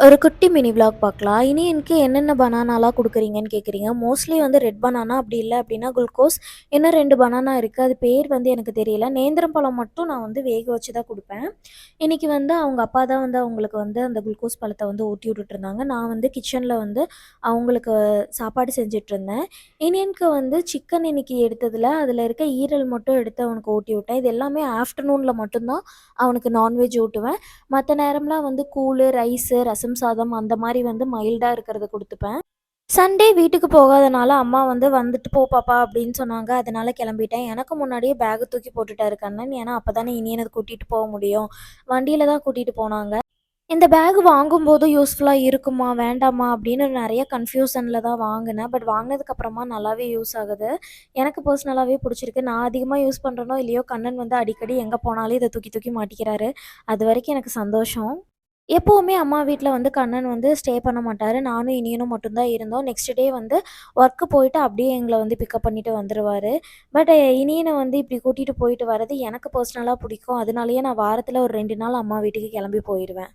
ஒரு குட்டி mini vlog பார்க்கலாம். இனியனுக்கு என்னென்ன பனானாலாம் குடுக்குறீங்கன்னு கேட்குறீங்க. மோஸ்ட்லி வந்து ரெட் பனானா அப்படி இல்ல அப்படின்னா குளுக்கோஸ். இன்னும் 2 பனானா இருக்கு. அது பேர் வந்து எனக்கு தெரியல. நேந்திரம் பழம் மட்டும் நான் வந்து வேக வச்சு தான் குடுப்பேன். இன்னைக்கு வந்து அவங்க அப்பா தான் வந்து அவங்களுக்கு வந்து அந்த குளுக்கோஸ் பழத்த வந்து ஊட்டி விட்டுட்டுருந்தாங்க. நான் வந்து கிச்சன்ல வந்து அவங்களுக்கு சாப்பாடு செஞ்சுட்ருந்தேன். இனியனுக்கு வந்து சிக்கன் இன்னைக்கு எடுத்ததில அதில இருக்க ஈரல் மட்டும் எடுத்து அவனுக்கு ஊட்டி விட்டேன். இது எல்லாமே ஆஃப்டர்நூன்ல மட்டும் தான் அவனுக்கு நான்வெஜ் ஊட்டுவேன். மத்த நேரம்லாம் வந்து கூழு, ரைஸு, ரசம் சாதம் அந்த மாரி வந்து மைல்டா இருக்கிறத குடுத்துப்பேன். சண்டே வீட்டுக்கு போகாதனால அம்மா வந்து "வந்துட்டு போ பாப்பா" அப்படின்னு சொன்னாங்க. அதனால கிளம்பிட்டேன். எனக்கு முன்னாடியே பேக்க தூக்கி போட்டுட்டாரு கண்ணன். ஏன்னா, அப்பதானே இனியன கூட்டிட்டு போ முடியும். வண்டியில தான் கூட்டிட்டு போனாங்க. இந்த பேக் வாங்கும்போது யூஸ்ஃபுல்லா இருக்குமா? வேண்டாமா? அப்படின்னு நெறைய கன்ஃப்யூஷன்ல தான் வாங்குனேன். பட் வாங்குனதுக்கப்புறமா நல்லாவே யூஸ் ஆகுது. எனக்கு பர்சனலாவே புடிச்சிருக்கு. நான் அதிகமா யூஸ் பண்றேனோ இல்லையோ, கண்ணன் வந்து அடிக்கடி எங்க போனாலும் இத தூக்கி தூக்கி மாட்டிக்கிறாரு. அதுவரைக்கும் எனக்கு சந்தோஷம். எப்பவுமே அம்மா வீட்ல வந்து கண்ணன் வந்து ஸ்டே பண்ண மாட்டாரு. நானும் இனியனும் மட்டும் தான் இருந்தோம். நெக்ஸ்ட் டே வந்து ஒர்க்கு போயிட்டு அப்படியே எங்கள வந்து பிக்கப் பண்ணிட்டு வந்துருவாரு. பட் இனியன வந்து இப்படி கூட்டிட்டு போயிட்டு வரது எனக்கு பர்சனலா பிடிக்கும். அதனாலேயே நான் வாரத்துல ஒரு 2 நாள் அம்மா வீட்டுக்கு கிளம்பி போயிருவேன்.